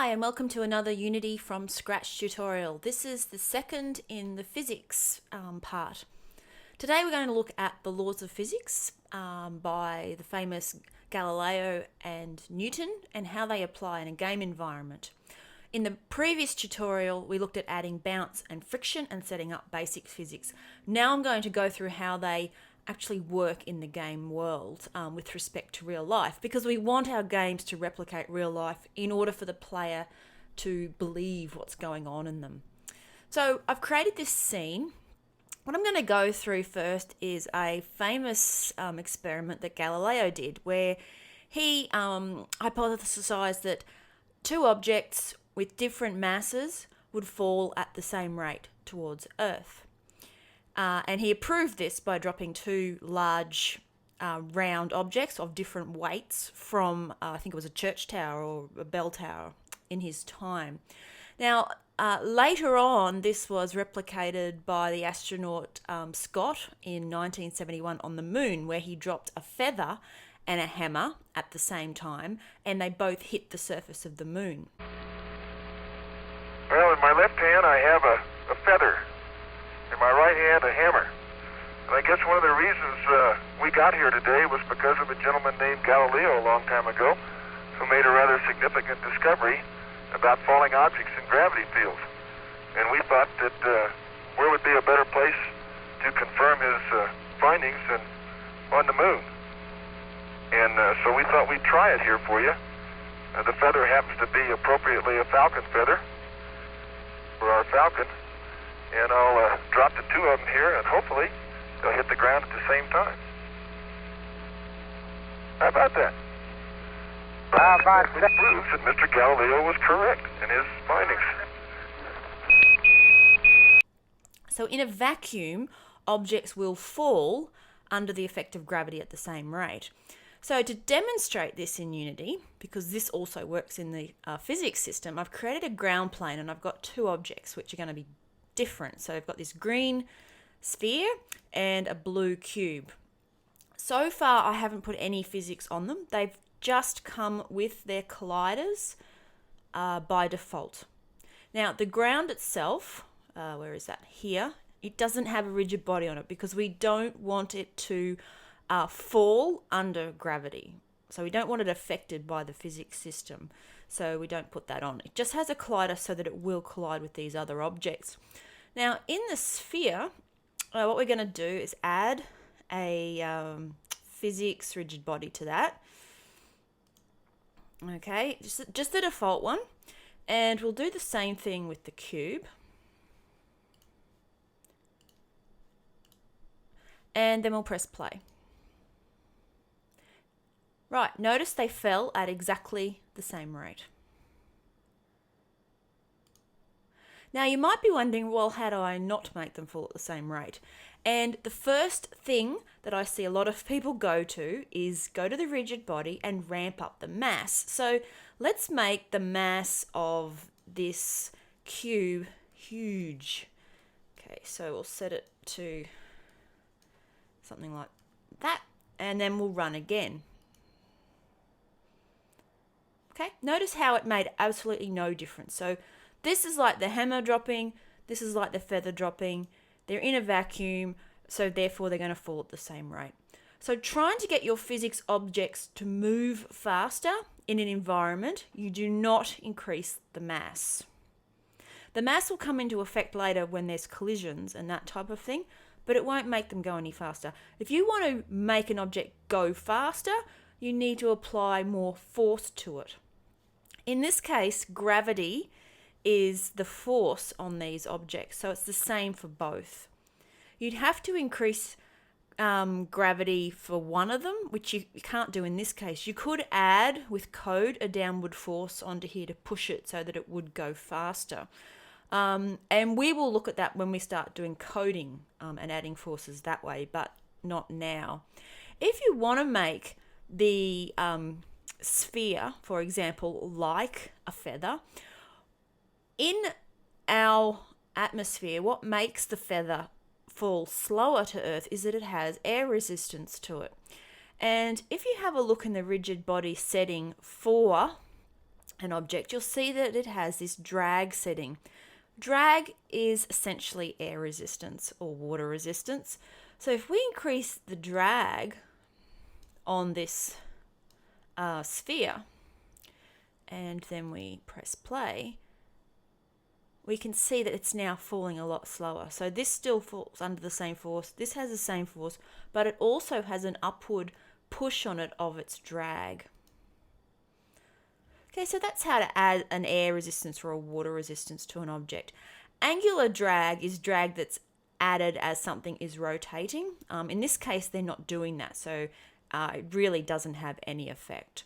Hi and welcome to another Unity from Scratch tutorial. This is the second in the physics part. Today we're going to look at the laws of physics by the famous Galileo and Newton and how they apply in a game environment. In the previous tutorial we looked at adding bounce and friction and setting up basic physics. Now I'm going to go through how they actually work in the game world with respect to real life, because we want our games to replicate real life in order for the player to believe what's going on in them. So I've created this scene. What I'm going to go through first is a famous experiment that Galileo did, where he hypothesized that two objects with different masses would fall at the same rate towards Earth. And he approved this by dropping two large round objects of different weights from, I think it was a church tower or a bell tower in his time. Now, later on, this was replicated by the astronaut Scott in 1971 on the moon, where he dropped a feather and a hammer at the same time, and they both hit the surface of the moon. Well, in my left hand I have a feather. In my right hand, a hammer. And I guess one of the reasons we got here today was because of a gentleman named Galileo a long time ago who made a rather significant discovery about falling objects in gravity fields. And we thought that where would be a better place to confirm his findings than on the moon. And so we thought we'd try it here for you. The feather happens to be appropriately a falcon feather for our falcon. And I'll drop the two of them here, and hopefully they'll hit the ground at the same time. How about that? It proves that Mr. Galileo was correct in his findings. So in a vacuum, objects will fall under the effect of gravity at the same rate. So to demonstrate this in Unity, because this also works in the physics system, I've created a ground plane and I've got two objects which are going to be different. So I've got this green sphere and a blue cube. So far I haven't put any physics on them. They've just come with their colliders by default. Now the ground itself, where is that? Here. It doesn't have a rigid body on it because we don't want it to fall under gravity. So we don't want it affected by the physics system. So we don't put that on. It just has a collider so that it will collide with these other objects. Now in the sphere, what we're going to do is add a physics rigid body to that. Okay, just the default one. And we'll do the same thing with the cube. And then we'll press play. Right, notice they fell at exactly the same rate. Now you might be wondering, well, how do I not make them fall at the same rate? And the first thing that I see a lot of people go to is go to the rigid body and ramp up the mass. So let's make the mass of this cube huge. Okay, so we'll set it to something like that, and then we'll run again. Okay, notice how it made absolutely no difference. So this is like the hammer dropping, this is like the feather dropping. They're in a vacuum, so therefore they're going to fall at the same rate. So trying to get your physics objects to move faster in an environment, you do not increase the mass. The mass will come into effect later when there's collisions and that type of thing, but it won't make them go any faster. If you want to make an object go faster, you need to apply more force to it. In this case, gravity is the force on these objects, so it's the same for both. You'd have to increase gravity for one of them, which you can't do in this case. You could add, with code, a downward force onto here to push it so that it would go faster. And we will look at that when we start doing coding and adding forces that way, but not now. If you want to make the sphere, for example, like a feather, in our atmosphere, what makes the feather fall slower to Earth is that it has air resistance to it. And if you have a look in the rigid body setting for an object, you'll see that it has this drag setting. Drag is essentially air resistance or water resistance. So if we increase the drag on this sphere and then we press play, we can see that it's now falling a lot slower. So this still falls under the same force. This has the same force, but it also has an upward push on it of its drag. Okay, so that's how to add an air resistance or a water resistance to an object. Angular drag is drag that's added as something is rotating. In this case, they're not doing that, so it really doesn't have any effect.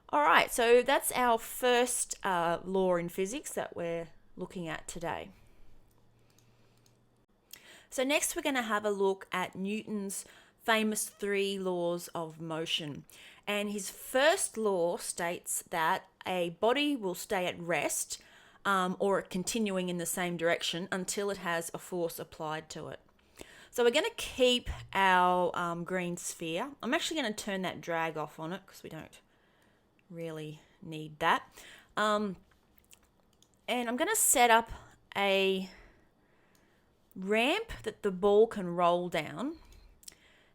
All right, so that's our first law in physics that we're looking at today. So next we're going to have a look at Newton's famous 3 laws of motion. And his first law states that a body will stay at rest or continuing in the same direction until it has a force applied to it. So we're going to keep our green sphere. I'm actually going to turn that drag off on it because we don't really need that. And I'm going to set up a ramp that the ball can roll down,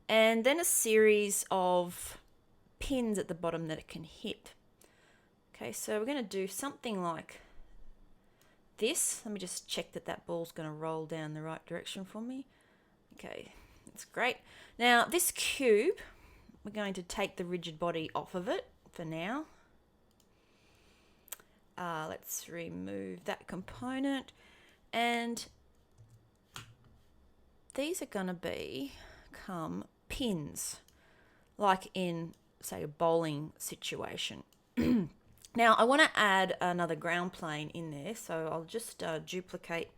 and then a series of pins at the bottom that it can hit. Okay, so we're going to do something like this. Let me just check that that ball's going to roll down the right direction for me. Okay, that's great. Now this cube, we're going to take the rigid body off of it for now. Let's remove that component, and these are going to become pins, like in, say, a bowling situation. Now I want to add another ground plane in there, so I'll just duplicate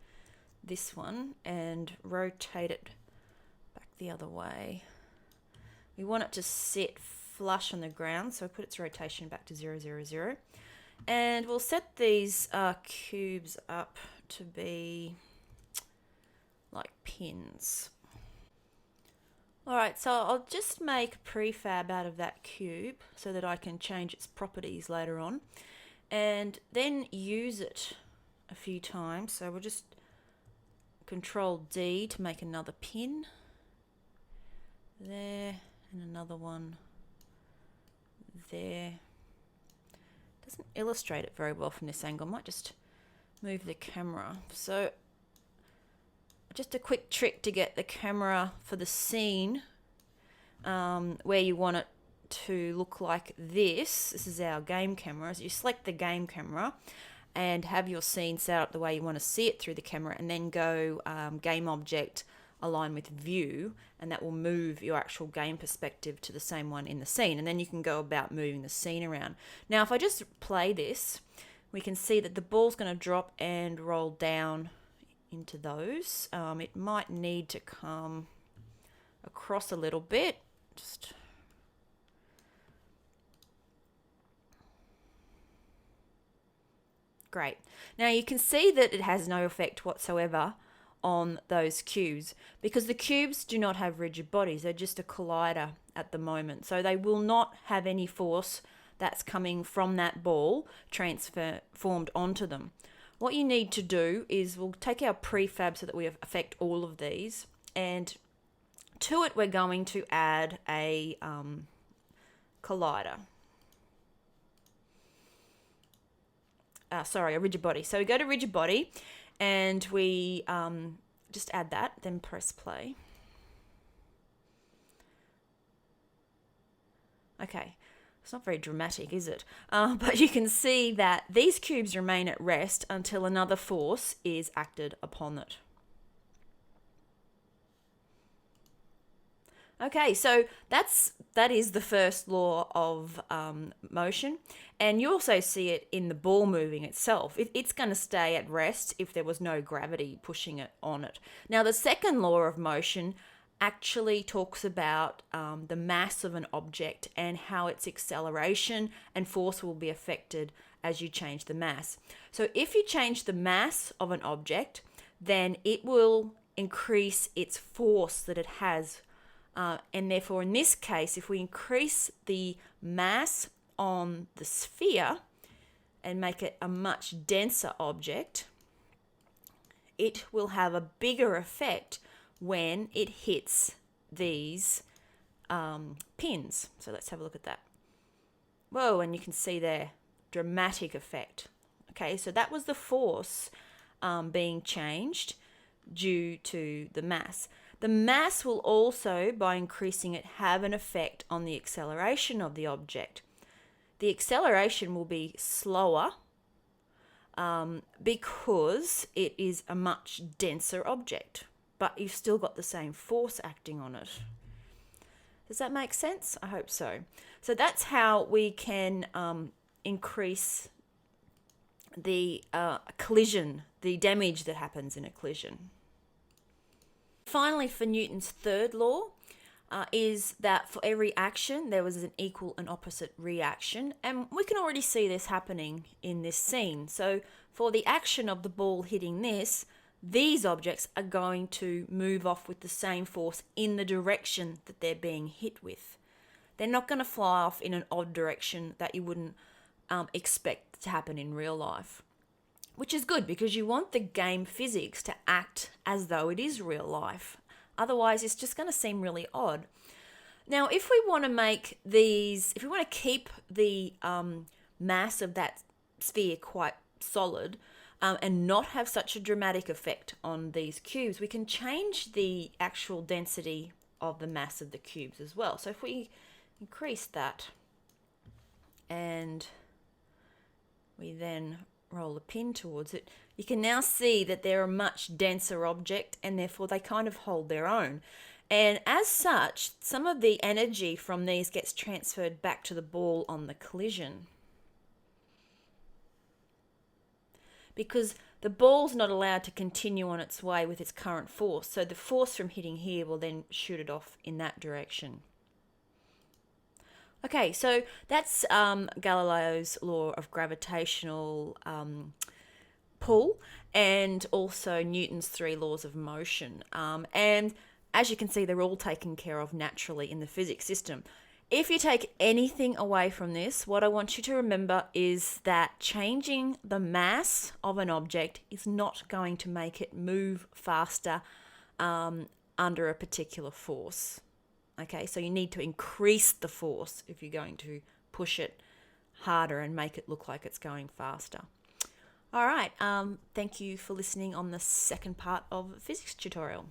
this one and rotate it back the other way. We want it to sit flush on the ground, so put its rotation back to 0, 0, 0. And we'll set these cubes up to be like pins. Alright, so I'll just make a prefab out of that cube so that I can change its properties later on and then use it a few times. So we'll just Control D to make another pin there, and another one there. Doesn't illustrate it very well from this angle. I might just move the camera. So just a quick trick to get the camera for the scene where you want it to look like this. This is our game camera. So you select the game camera and have your scene set up the way you want to see it through the camera, and then go game object, align with view, and that will move your actual game perspective to the same one in the scene, and then you can go about moving the scene around. Now if I just play this, we can see that the ball's going to drop and roll down into those. It might need to come across a little bit. Just great. Now you can see that it has no effect whatsoever on those cubes because the cubes do not have rigid bodies. They're just a collider at the moment. So they will not have any force that's coming from that ball transformed onto them. What you need to do is we'll take our prefab so that we affect all of these, and to it we're going to add a collider. A rigid body. So we go to rigid body and we just add that, then press play. Okay, it's not very dramatic, is it? But you can see that these cubes remain at rest until another force is acted upon it. Okay, so that is the first law of motion, and you also see it in the ball moving itself. It's going to stay at rest if there was no gravity pushing it on it. Now, the second law of motion actually talks about the mass of an object and how its acceleration and force will be affected as you change the mass. So if you change the mass of an object, then it will increase its force that it has. And therefore, in this case, if we increase the mass on the sphere, and make it a much denser object, it will have a bigger effect when it hits these pins. So let's have a look at that. Whoa, and you can see there, dramatic effect. Okay, so that was the force being changed due to the mass. The mass will also, by increasing it, have an effect on the acceleration of the object. The acceleration will be slower because it is a much denser object, but you've still got the same force acting on it. Does that make sense? I hope so. So that's how we can increase the collision, the damage that happens in a collision. Finally, for Newton's third law, is that for every action there was an equal and opposite reaction, and we can already see this happening in this scene. So for the action of the ball hitting this, these objects are going to move off with the same force in the direction that they're being hit with. They're not going to fly off in an odd direction that you wouldn't expect to happen in real life, which is good because you want the game physics to act as though it is real life. Otherwise, it's just going to seem really odd. Now, if we want to make these, if we want to keep the mass of that sphere quite solid and not have such a dramatic effect on these cubes, we can change the actual density of the mass of the cubes as well. So if we increase that and we then roll a pin towards it, you can now see that they're a much denser object and therefore they kind of hold their own. And as such, some of the energy from these gets transferred back to the ball on the collision, because the ball's not allowed to continue on its way with its current force. So the force from hitting here will then shoot it off in that direction. Okay, so that's Galileo's law of gravitational pull, and also Newton's 3 laws of motion. And as you can see, they're all taken care of naturally in the physics system. If you take anything away from this, what I want you to remember is that changing the mass of an object is not going to make it move faster under a particular force. Okay, so you need to increase the force if you're going to push it harder and make it look like it's going faster. All right, thank you for listening on the second part of the physics tutorial.